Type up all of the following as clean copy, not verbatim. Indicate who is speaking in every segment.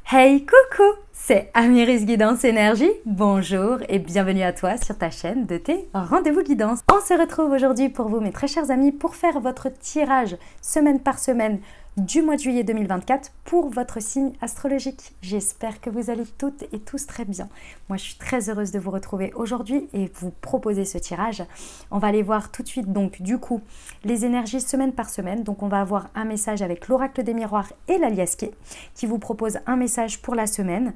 Speaker 1: Hey coucou, c'est Amiris Guidance Énergie, bonjour et bienvenue à toi sur ta chaîne de tes rendez-vous guidance. On se retrouve aujourd'hui pour vous mes très chers amis pour faire votre tirage semaine par semaine du mois de juillet 2024 pour votre signe astrologique. J'espère que vous allez toutes et tous très bien. Moi je suis très heureuse de vous retrouver aujourd'hui et vous proposer ce tirage. On va aller voir tout de suite donc du coup les énergies semaine par semaine. Donc on va avoir un message avec l'oracle des miroirs et l'aliasqué qui vous propose un message pour la semaine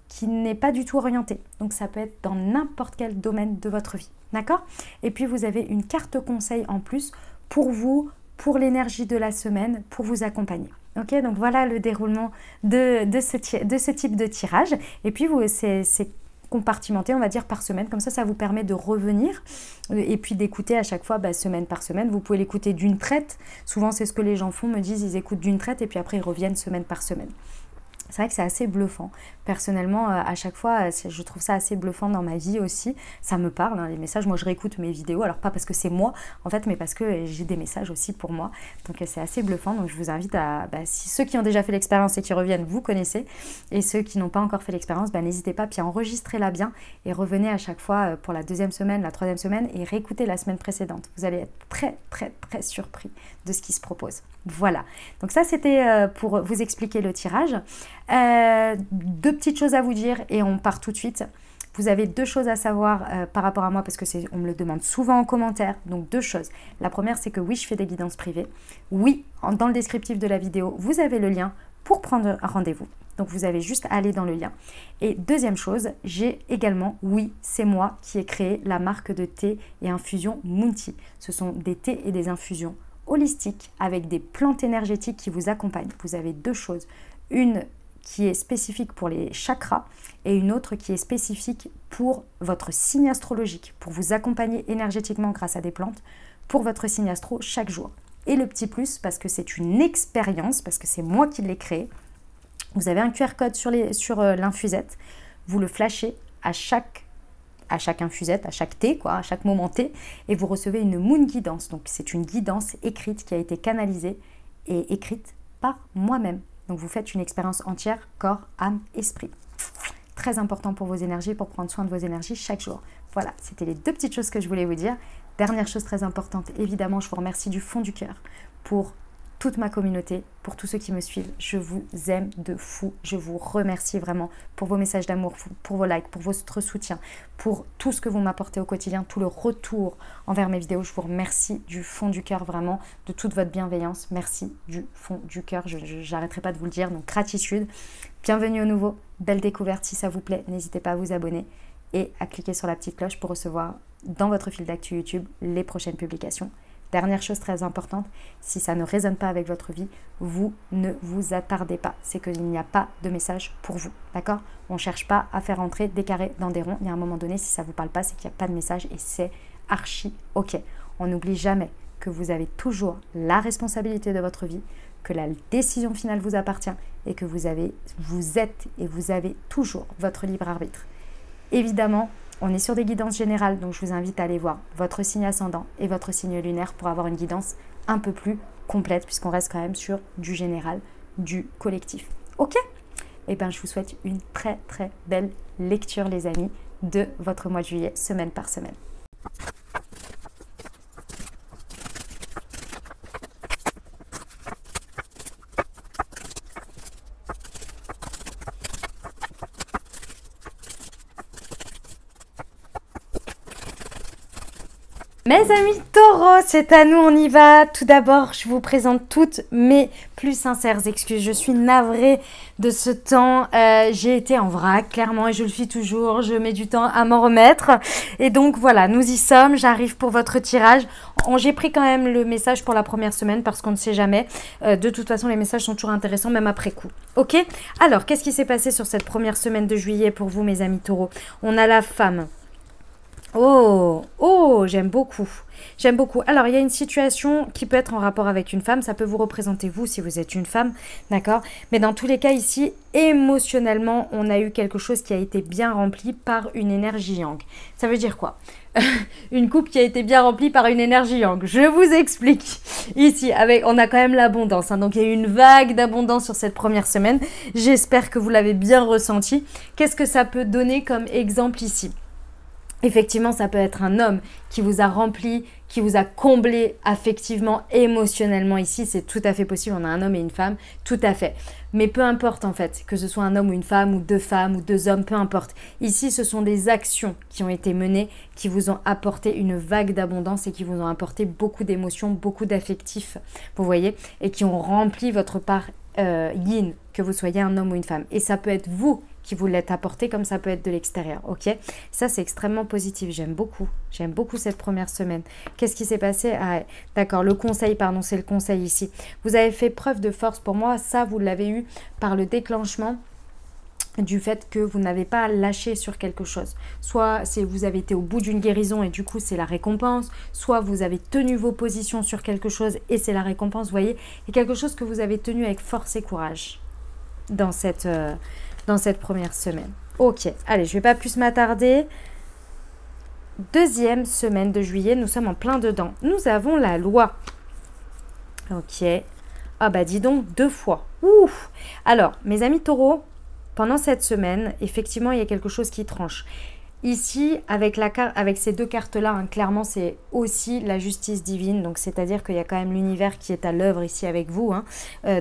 Speaker 1: qui n'est pas du tout orienté. Donc ça peut être dans n'importe quel domaine de votre vie. D'accord? Et puis vous avez une carte conseil en plus pour vous, pour l'énergie de la semaine, pour vous accompagner. Ok, donc voilà le déroulement de ce type de tirage. Et puis c'est compartimenté, on va dire, par semaine. Comme ça vous permet de revenir et puis d'écouter à chaque fois, semaine par semaine. Vous pouvez l'écouter d'une traite. Souvent, c'est ce que les gens font, me disent, ils écoutent d'une traite et puis après, ils reviennent semaine par semaine. C'est vrai que c'est assez bluffant. Personnellement, à chaque fois, je trouve ça assez bluffant dans ma vie aussi. Ça me parle, hein, les messages. Moi, je réécoute mes vidéos. Alors, pas parce que c'est moi, en fait, mais parce que j'ai des messages aussi pour moi. Donc, c'est assez bluffant. Donc, je vous invite à... si ceux qui ont déjà fait l'expérience et qui reviennent, vous connaissez. Et ceux qui n'ont pas encore fait l'expérience, n'hésitez pas. Puis, enregistrez-la bien et revenez à chaque fois pour la deuxième semaine, la troisième semaine et réécoutez la semaine précédente. Vous allez être très, très, très surpris de ce qui se propose. Voilà. Donc, ça, c'était pour vous expliquer le tirage. Deux petites choses à vous dire et on part tout de suite. Vous avez deux choses à savoir par rapport à moi parce que on me le demande souvent en commentaire. Donc deux choses. La première, c'est que oui, je fais des guidances privées. Oui, dans le descriptif de la vidéo, vous avez le lien pour prendre un rendez-vous. Donc vous avez juste à aller dans le lien. Et deuxième chose, j'ai également, oui, c'est moi qui ai créé la marque de thé et infusion Mounty. Ce sont des thés et des infusions holistiques avec des plantes énergétiques qui vous accompagnent. Vous avez deux choses. Une qui est spécifique pour les chakras et une autre qui est spécifique pour votre signe astrologique, pour vous accompagner énergétiquement grâce à des plantes pour votre signe astro chaque jour. Et le petit plus, parce que c'est une expérience, parce que c'est moi qui l'ai créé, vous avez un QR code sur l'infusette, vous le flashez à chaque infusette, à chaque thé, à chaque moment thé, et vous recevez une moon guidance. Donc c'est une guidance écrite qui a été canalisée et écrite par moi-même. Donc vous faites une expérience entière, corps, âme, esprit. Très important pour vos énergies, pour prendre soin de vos énergies chaque jour. Voilà, c'était les deux petites choses que je voulais vous dire. Dernière chose très importante, évidemment, je vous remercie du fond du cœur pour toute ma communauté, pour tous ceux qui me suivent. Je vous aime de fou. Je vous remercie vraiment pour vos messages d'amour, pour vos likes, pour votre soutien, pour tout ce que vous m'apportez au quotidien, tout le retour envers mes vidéos. Je vous remercie du fond du cœur, vraiment, de toute votre bienveillance. Merci du fond du cœur. Je n'arrêterai pas de vous le dire. Donc, gratitude. Bienvenue au nouveau. Belle découverte. Si ça vous plaît, n'hésitez pas à vous abonner et à cliquer sur la petite cloche pour recevoir dans votre fil d'actu YouTube les prochaines publications. Dernière chose très importante, si ça ne résonne pas avec votre vie, vous ne vous attardez pas. C'est qu'il n'y a pas de message pour vous, d'accord? On ne cherche pas à faire entrer des carrés dans des ronds. Il y a un moment donné, si ça ne vous parle pas, c'est qu'il n'y a pas de message et c'est archi ok. On n'oublie jamais que vous avez toujours la responsabilité de votre vie, que la décision finale vous appartient et que vous êtes et vous avez toujours votre libre arbitre. Évidemment, on est sur des guidances générales, donc je vous invite à aller voir votre signe ascendant et votre signe lunaire pour avoir une guidance un peu plus complète, puisqu'on reste quand même sur du général, du collectif. Ok? Eh bien, je vous souhaite une très très belle lecture, les amis, de votre mois de juillet, semaine par semaine. Mes amis taureaux, c'est à nous, on y va. Tout d'abord, je vous présente toutes mes plus sincères excuses. Je suis navrée de ce temps. J'ai été en vrac, clairement, et je le suis toujours. Je mets du temps à m'en remettre. Et donc, voilà, nous y sommes. J'arrive pour votre tirage. J'ai pris quand même le message pour la première semaine parce qu'on ne sait jamais. De toute façon, les messages sont toujours intéressants, même après coup. Ok? Alors, qu'est-ce qui s'est passé sur cette première semaine de juillet pour vous, mes amis taureaux? On a la femme. Oh, oh, j'aime beaucoup. J'aime beaucoup. Alors, il y a une situation qui peut être en rapport avec une femme. Ça peut vous représenter vous si vous êtes une femme, d'accord? Mais dans tous les cas ici, émotionnellement, on a eu quelque chose qui a été bien rempli par une énergie yang. Ça veut dire quoi? Une coupe qui a été bien remplie par une énergie yang. Je vous explique. Ici, on a quand même l'abondance. Hein. Donc, il y a eu une vague d'abondance sur cette première semaine. J'espère que vous l'avez bien ressenti. Qu'est-ce que ça peut donner comme exemple ici? Effectivement, ça peut être un homme qui vous a rempli, qui vous a comblé affectivement, émotionnellement. Ici, c'est tout à fait possible. On a un homme et une femme, tout à fait. Mais peu importe en fait, que ce soit un homme ou une femme, ou deux hommes, peu importe. Ici, ce sont des actions qui ont été menées, qui vous ont apporté une vague d'abondance et qui vous ont apporté beaucoup d'émotions, beaucoup d'affectifs, vous voyez, et qui ont rempli votre part yin, que vous soyez un homme ou une femme. Et ça peut être vous qui vous l'êtes apporté comme ça peut être de l'extérieur, ok? Ça, c'est extrêmement positif. J'aime beaucoup cette première semaine. Qu'est-ce qui s'est passé? Ah, d'accord, le conseil, pardon, c'est le conseil ici. Vous avez fait preuve de force pour moi. Ça, vous l'avez eu par le déclenchement du fait que vous n'avez pas lâché sur quelque chose. Soit vous avez été au bout d'une guérison et du coup c'est la récompense, soit vous avez tenu vos positions sur quelque chose et c'est la récompense, vous voyez. Il y a quelque chose que vous avez tenu avec force et courage dans cette première semaine. Ok, allez, je ne vais pas plus m'attarder. Deuxième semaine de juillet, nous sommes en plein dedans. Nous avons la loi. Ok. Ah bah dis donc, 2 fois. Ouf. Alors, mes amis taureaux, pendant cette semaine, effectivement, il y a quelque chose qui tranche. Ici, avec ces 2 cartes-là, hein, clairement, c'est aussi la justice divine. Donc, c'est-à-dire qu'il y a quand même l'univers qui est à l'œuvre ici avec vous, hein,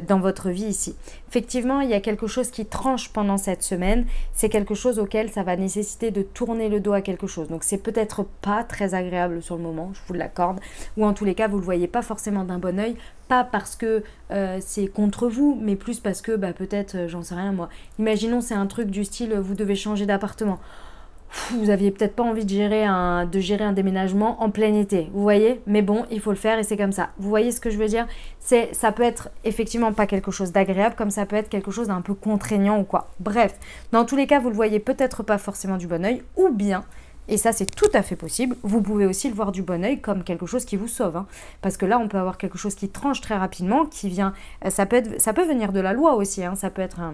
Speaker 1: dans votre vie ici. Effectivement, il y a quelque chose qui tranche pendant cette semaine. C'est quelque chose auquel ça va nécessiter de tourner le dos à quelque chose. Donc, c'est peut-être pas très agréable sur le moment, je vous l'accorde. Ou en tous les cas, vous ne le voyez pas forcément d'un bon oeil. Pas parce que c'est contre vous, mais plus parce que peut-être, j'en sais rien moi. Imaginons, c'est un truc du style, vous devez changer d'appartement. Vous aviez peut-être pas envie de gérer un déménagement en plein été, vous voyez? Mais bon, il faut le faire et c'est comme ça. Vous voyez ce que je veux dire? Ça peut être effectivement pas quelque chose d'agréable, comme ça peut être quelque chose d'un peu contraignant ou quoi. Bref, dans tous les cas, vous le voyez peut-être pas forcément du bon oeil, ou bien, et ça c'est tout à fait possible, vous pouvez aussi le voir du bon oeil comme quelque chose qui vous sauve. Hein. Parce que là, on peut avoir quelque chose qui tranche très rapidement, qui vient, ça peut venir de la loi aussi, hein, ça peut être un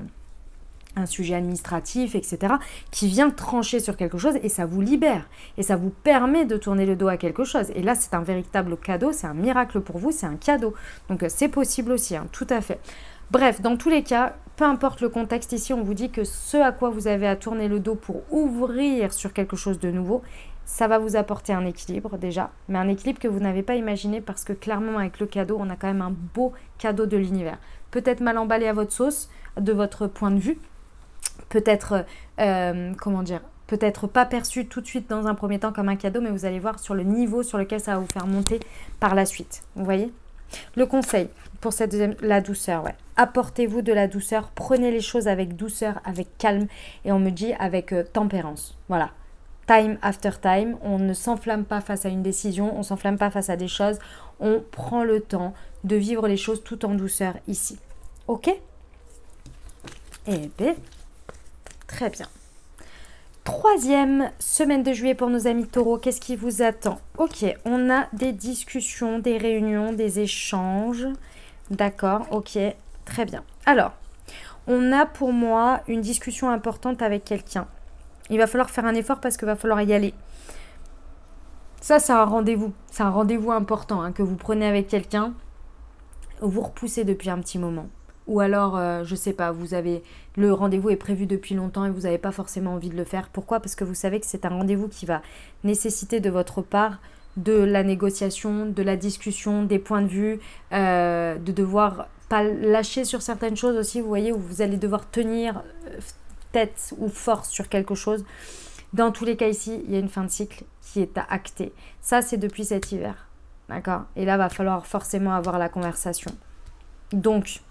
Speaker 1: sujet administratif, etc., qui vient trancher sur quelque chose et ça vous libère. Et ça vous permet de tourner le dos à quelque chose. Et là, c'est un véritable cadeau, c'est un miracle pour vous, c'est un cadeau. Donc, c'est possible aussi, hein, tout à fait. Bref, dans tous les cas, peu importe le contexte, ici, on vous dit que ce à quoi vous avez à tourner le dos pour ouvrir sur quelque chose de nouveau, ça va vous apporter un équilibre déjà, mais un équilibre que vous n'avez pas imaginé parce que clairement, avec le cadeau, on a quand même un beau cadeau de l'univers. Peut-être mal emballé à votre sauce, de votre point de vue, peut-être, peut-être pas perçu tout de suite dans un premier temps comme un cadeau, mais vous allez voir sur le niveau sur lequel ça va vous faire monter par la suite. Vous voyez? Le conseil pour cette deuxième, la douceur, ouais. Apportez-vous de la douceur, prenez les choses avec douceur, avec calme, et on me dit avec tempérance. Voilà. Time after time, on ne s'enflamme pas face à une décision, on ne s'enflamme pas face à des choses, on prend le temps de vivre les choses tout en douceur ici. Ok? Eh bien, très bien. Troisième semaine de juillet pour nos amis taureaux, qu'est-ce qui vous attend? Ok, on a des discussions, des réunions, des échanges. D'accord, ok, très bien. Alors, on a pour moi une discussion importante avec quelqu'un. Il va falloir faire un effort parce qu'il va falloir y aller. Ça, c'est un rendez-vous. C'est un rendez-vous important hein, que vous prenez avec quelqu'un. Vous repoussez depuis un petit moment. Ou alors, je sais pas, le rendez-vous est prévu depuis longtemps et vous n'avez pas forcément envie de le faire. Pourquoi? Parce que vous savez que c'est un rendez-vous qui va nécessiter de votre part de la négociation, de la discussion, des points de vue, de devoir pas lâcher sur certaines choses aussi, vous voyez, où vous allez devoir tenir tête ou force sur quelque chose. Dans tous les cas ici, il y a une fin de cycle qui est à acter. Ça, c'est depuis cet hiver, d'accord? Et là, va falloir forcément avoir la conversation. Donc,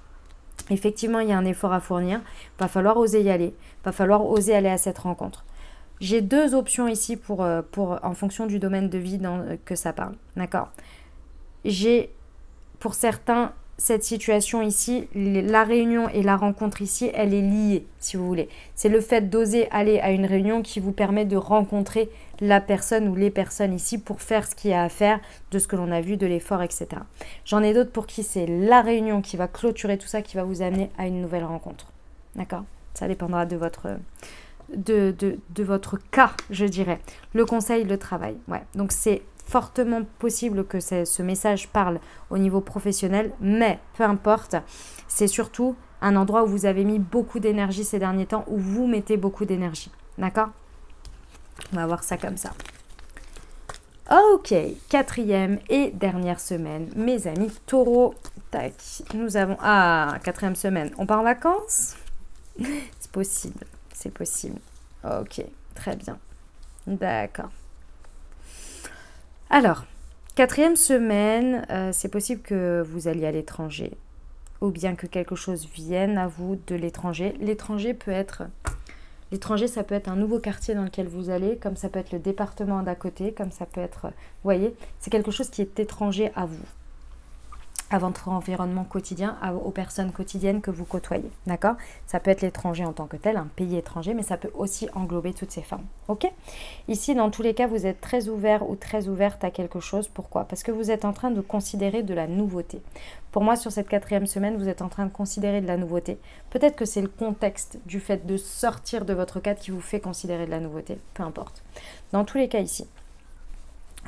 Speaker 1: effectivement, il y a un effort à fournir. Va falloir oser y aller. Va falloir oser aller à cette rencontre. J'ai 2 options ici en fonction du domaine de vie que ça parle. D'accord? J'ai, pour certains, cette situation ici, la réunion et la rencontre ici, elle est liée, si vous voulez. C'est le fait d'oser aller à une réunion qui vous permet de rencontrer la personne ou les personnes ici pour faire ce qu'il y a à faire, de ce que l'on a vu, de l'effort, etc. J'en ai d'autres pour qui c'est la réunion qui va clôturer tout ça, qui va vous amener à une nouvelle rencontre. D'accord? Ça dépendra de votre cas, je dirais. Le conseil, le travail. Ouais. Donc, c'est fortement possible que ce message parle au niveau professionnel, mais peu importe, c'est surtout un endroit où vous avez mis beaucoup d'énergie ces derniers temps, où vous mettez beaucoup d'énergie. D'accord? On va voir ça comme ça. Ok, 4e et dernière semaine, mes amis taureaux. Tac, nous avons... Ah, 4e semaine. On part en vacances? C'est possible, c'est possible. Ok, très bien. D'accord. Alors, 4e semaine, c'est possible que vous alliez à l'étranger ou bien que quelque chose vienne à vous de l'étranger. L'étranger, ça peut être un nouveau quartier dans lequel vous allez, comme ça peut être le département d'à côté, comme ça peut être, vous voyez, c'est quelque chose qui est étranger à vous, à votre environnement quotidien, aux personnes quotidiennes que vous côtoyez, d'accord? Ça peut être l'étranger en tant que tel, un pays étranger, mais ça peut aussi englober toutes ces formes, ok? Ici, dans tous les cas, vous êtes très ouvert ou très ouverte à quelque chose. Pourquoi? Parce que vous êtes en train de considérer de la nouveauté. Pour moi, sur cette 4e semaine, vous êtes en train de considérer de la nouveauté. Peut-être que c'est le contexte du fait de sortir de votre cadre qui vous fait considérer de la nouveauté, peu importe. Dans tous les cas ici,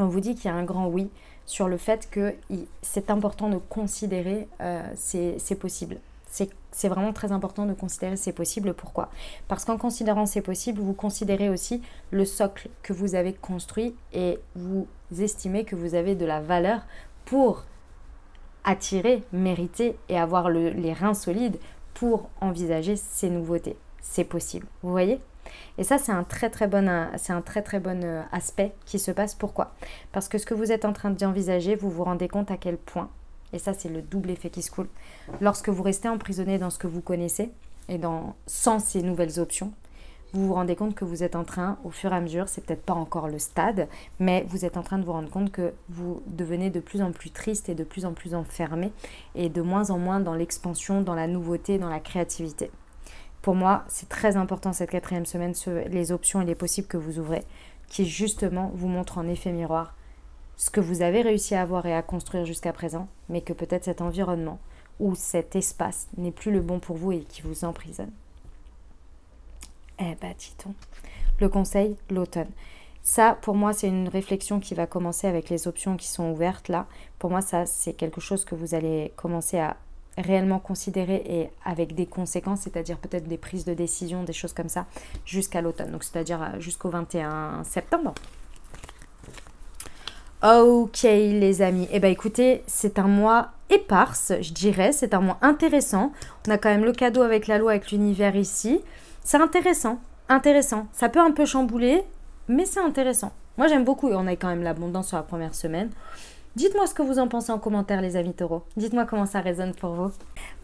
Speaker 1: on vous dit qu'il y a un grand oui sur le fait que c'est important de considérer c'est possible. C'est vraiment très important de considérer c'est possible. Pourquoi? Parce qu'en considérant c'est possible, vous considérez aussi le socle que vous avez construit et vous estimez que vous avez de la valeur pour attirer, mériter et avoir les reins solides pour envisager ces nouveautés. C'est possible, vous voyez? Et ça, c'est un très très bon aspect qui se passe. Pourquoi? Parce que ce que vous êtes en train d'envisager, vous vous rendez compte à quel point, et ça c'est le double effet qui se coule, lorsque vous restez emprisonné dans ce que vous connaissez et sans ces nouvelles options, vous vous rendez compte que vous êtes en train, au fur et à mesure, c'est peut-être pas encore le stade, mais vous êtes en train de vous rendre compte que vous devenez de plus en plus triste et de plus en plus enfermé et de moins en moins dans l'expansion, dans la nouveauté, dans la créativité. Pour moi, c'est très important cette 4e semaine, les options et les possibles que vous ouvrez, qui justement vous montrent en effet miroir ce que vous avez réussi à avoir et à construire jusqu'à présent, mais que peut-être cet environnement ou cet espace n'est plus le bon pour vous et qui vous emprisonne. Eh ben, dit-on. Le conseil, l'automne. Ça, pour moi, c'est une réflexion qui va commencer avec les options qui sont ouvertes là. Pour moi, ça, c'est quelque chose que vous allez commencer à réellement considérer et avec des conséquences, c'est-à-dire peut-être des prises de décision, des choses comme ça, jusqu'à l'automne, donc c'est-à-dire jusqu'au 21 septembre. Ok les amis, eh bien écoutez, c'est un mois éparse, je dirais, c'est un mois intéressant. On a quand même le cadeau avec la loi, avec l'univers ici. C'est intéressant, ça peut un peu chambouler, mais c'est intéressant. Moi j'aime beaucoup et on a quand même l'abondance sur la première semaine. Dites-moi ce que vous en pensez en commentaire les amis taureaux. Dites-moi comment ça résonne pour vous.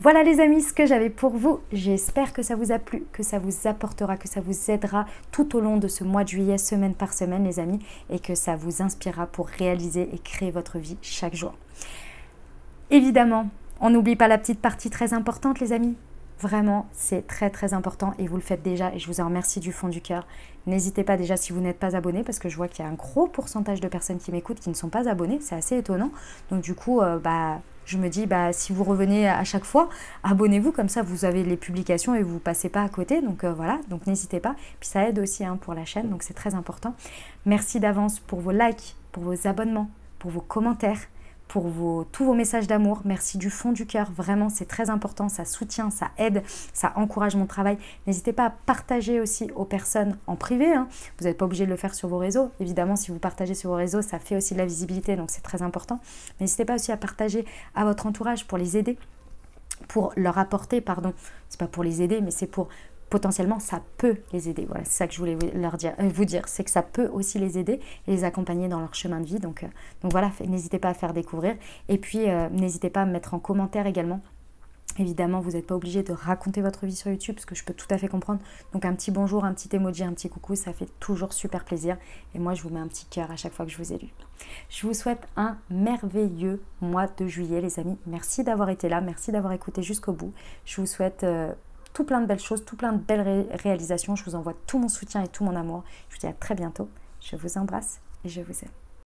Speaker 1: Voilà les amis ce que j'avais pour vous. J'espère que ça vous a plu, que ça vous apportera, que ça vous aidera tout au long de ce mois de juillet, semaine par semaine les amis. Et que ça vous inspirera pour réaliser et créer votre vie chaque jour. Évidemment, on n'oublie pas la petite partie très importante les amis. Vraiment, c'est très très important et vous le faites déjà et je vous en remercie du fond du cœur. N'hésitez pas déjà si vous n'êtes pas abonné parce que je vois qu'il y a un gros pourcentage de personnes qui m'écoutent qui ne sont pas abonnées, c'est assez étonnant. Donc du coup, je me dis, si vous revenez à chaque fois, abonnez-vous comme ça vous avez les publications et vous ne passez pas à côté. Donc voilà, donc n'hésitez pas. Puis ça aide aussi pour la chaîne, donc c'est très important. Merci d'avance pour vos likes, pour vos abonnements, pour vos commentaires. Pour tous vos messages d'amour, merci du fond du cœur, vraiment c'est très important, ça soutient, ça aide, ça encourage mon travail. N'hésitez pas à partager aussi aux personnes en privé, vous n'êtes pas obligé de le faire sur vos réseaux, évidemment si vous partagez sur vos réseaux ça fait aussi de la visibilité donc c'est très important. N'hésitez pas aussi à partager à votre entourage pour les aider, pour leur apporter, c'est pas pour les aider mais c'est pour potentiellement ça peut les aider. Voilà, c'est ça que je voulais vous dire, c'est que ça peut aussi les aider et les accompagner dans leur chemin de vie. Donc voilà, n'hésitez pas à faire découvrir. Et puis, n'hésitez pas à me mettre en commentaire également Évidemment, vous n'êtes pas obligé de raconter votre vie sur YouTube, ce que je peux tout à fait comprendre. Donc un petit bonjour, un petit emoji, un petit coucou, ça fait toujours super plaisir. Et moi, je vous mets un petit cœur à chaque fois que je vous ai lu. Je vous souhaite un merveilleux mois de juillet, les amis. Merci d'avoir été là, merci d'avoir écouté jusqu'au bout. Je vous souhaite tout plein de belles choses, tout plein de belles réalisations. Je vous envoie tout mon soutien et tout mon amour. Je vous dis à très bientôt. Je vous embrasse et je vous aime.